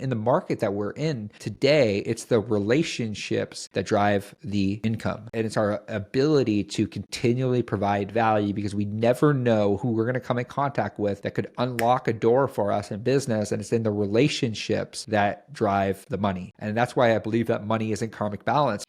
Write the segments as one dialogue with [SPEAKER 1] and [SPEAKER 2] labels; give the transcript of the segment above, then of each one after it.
[SPEAKER 1] in the market that we're in today, it's the relationships that drive the income. And it's our ability to continually provide value because we never know who we're going to come in contact with that could unlock a door for us in business. And it's in the relationships that drive the money. And that's why I believe that money is in karmic balance.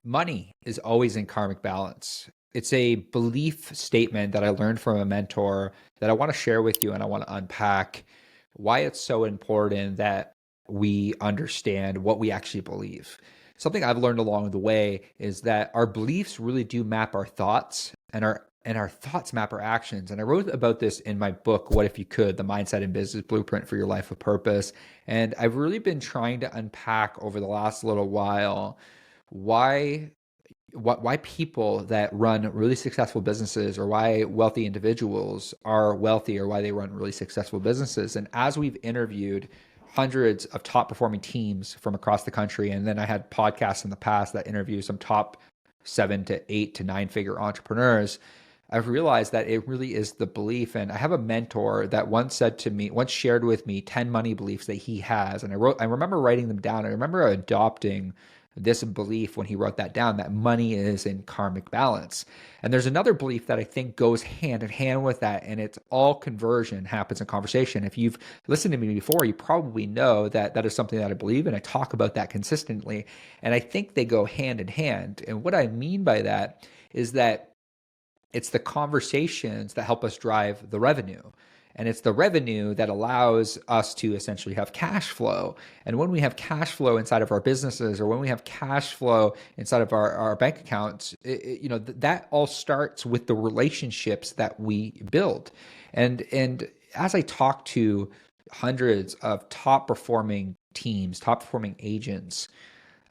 [SPEAKER 1] Money is always in karmic balance. It's a belief statement that I learned from a mentor that I want to share with you, and I want to unpack why it's so important that we understand what we actually believe. Something I've learned along the way is that our beliefs really do map our thoughts, and our thoughts map our actions. And I wrote about this in my book, What If You Could? The Mindset and Business Blueprint for Your Life of Purpose. And I've really been trying to unpack over the last little while why people that run really successful businesses, or why wealthy individuals are wealthy, or why they run really successful businesses. And as we've interviewed hundreds of top performing teams from across the country, and then I had podcasts in the past that interview some top 7 to 8 to 9 figure entrepreneurs, I've realized that it really is the belief. And I have a mentor that once shared with me 10 money beliefs that he has. And I remember writing them down. I remember adopting this belief when he wrote that down, that money is in karmic balance. And there's another belief that I think goes hand in hand with that, and it's all conversion happens in conversation. If you've listened to me before, you probably know that that is something that I believe, and I talk about that consistently. And I think they go hand in hand. And what I mean by that is that it's the conversations that help us drive the revenue. And it's the revenue that allows us to essentially have cash flow. And when we have cash flow inside of our businesses, or when we have cash flow inside of our bank accounts, that all starts with the relationships that we build. And as I talk to hundreds of top performing teams, top performing agents,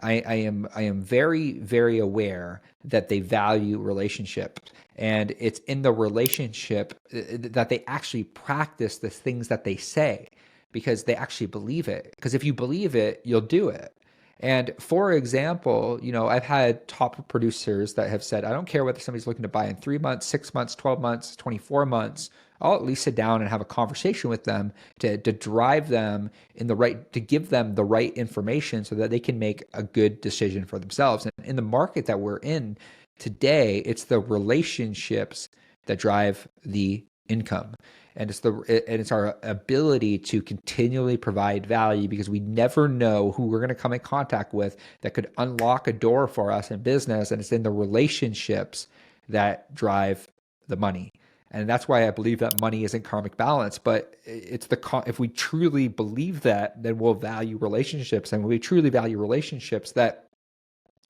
[SPEAKER 1] I am very, very aware that they value relationship. And it's in the relationship that they actually practice the things that they say, because they actually believe it. Because if you believe it, you'll do it. And for example, I've had top producers that have said, I don't care whether somebody's looking to buy in 3 months, 6 months, 12 months, 24 months. I'll at least sit down and have a conversation with them to drive them to give them the right information so that they can make a good decision for themselves. And in the market that we're in today, it's the relationships that drive the income. And it's our ability to continually provide value because we never know who we're going to come in contact with that could unlock a door for us in business. And it's in the relationships that drive the money. And that's why I believe that money is in karmic balance. But if we truly believe that, then we'll value relationships. And when we truly value relationships, that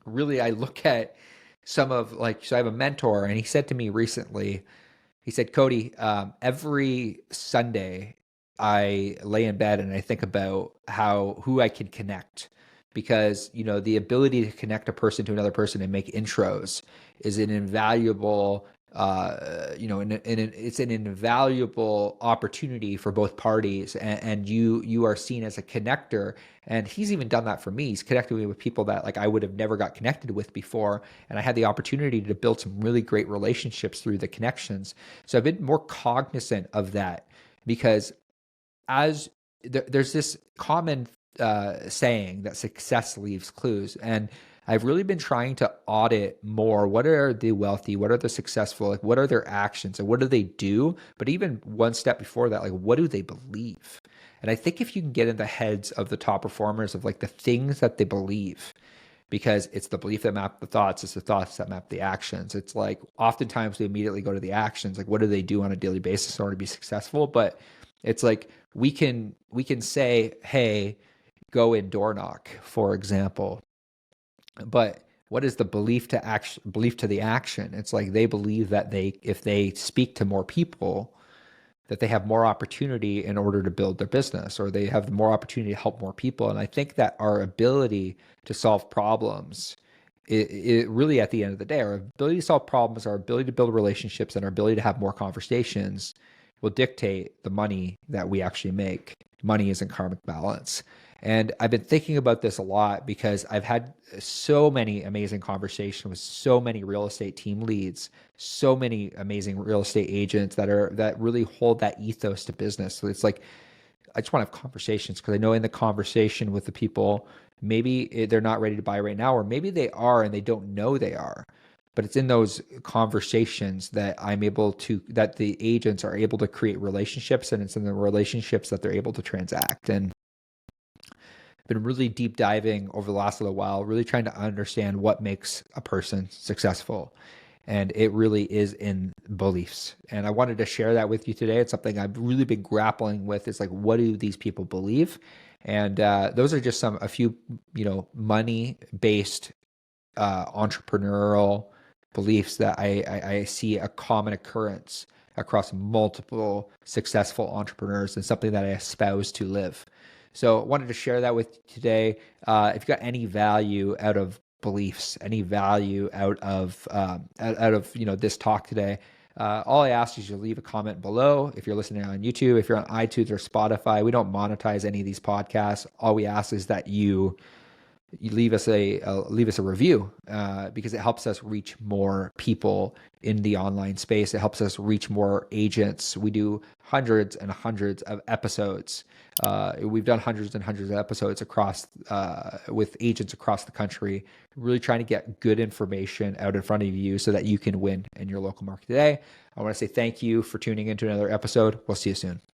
[SPEAKER 1] really I look at so I have a mentor, and he said to me recently, he said, Cody, every Sunday I lay in bed and I think about who I can connect, because, the ability to connect a person to another person and make intros is an invaluable it's an invaluable opportunity for both parties, and you are seen as a connector. And he's even done that for me. He's connected me with people that I would have never got connected with before, and I had the opportunity to build some really great relationships through the connections. So I've been more cognizant of that, because there's this common saying that success leaves clues, and I've really been trying to audit more. What are the wealthy? What are the successful? What are their actions and what do they do? But even one step before that, what do they believe? And I think if you can get in the heads of the top performers of the things that they believe, because it's the belief that map the thoughts, it's the thoughts that map the actions. It's oftentimes we immediately go to the actions, what do they do on a daily basis in order to be successful? But it's we can say, hey, go and door knock, for example. But what is the belief to the action? It's they believe that if they speak to more people, that they have more opportunity in order to build their business, or they have more opportunity to help more people. And I think that our ability to solve problems, it really, at the end of the day, our ability to solve problems, our ability to build relationships, and our ability to have more conversations will dictate the money that we actually make. Money is in karmic balance. And I've been thinking about this a lot because I've had so many amazing conversations with so many real estate team leads, so many amazing real estate agents that really hold that ethos to business. So it's like I just want to have conversations because I know in the conversation with the people, maybe they're not ready to buy right now, or maybe they are and they don't know they are. But it's in those conversations that that the agents are able to create relationships, and it's in the relationships that they're able to transact. And been really deep diving over the last little while, really trying to understand what makes a person successful. And it really is in beliefs. And I wanted to share that with you today. It's something I've really been grappling with. It's like, what do these people believe? And those are just a few, money based entrepreneurial beliefs that I see a common occurrence across multiple successful entrepreneurs, and something that I espouse to live. So I wanted to share that with you today. If you got any value out of beliefs, any value out of this talk today, all I ask is you leave a comment below. If you're listening on YouTube, if you're on iTunes or Spotify, we don't monetize any of these podcasts. All we ask is that you leave us a review, because it helps us reach more people in the online space. It helps us reach more agents. We do hundreds and hundreds of episodes. We've done hundreds and hundreds of episodes across with agents across the country, really trying to get good information out in front of you so that you can win in your local market today. I want to say thank you for tuning into another episode. We'll see you soon.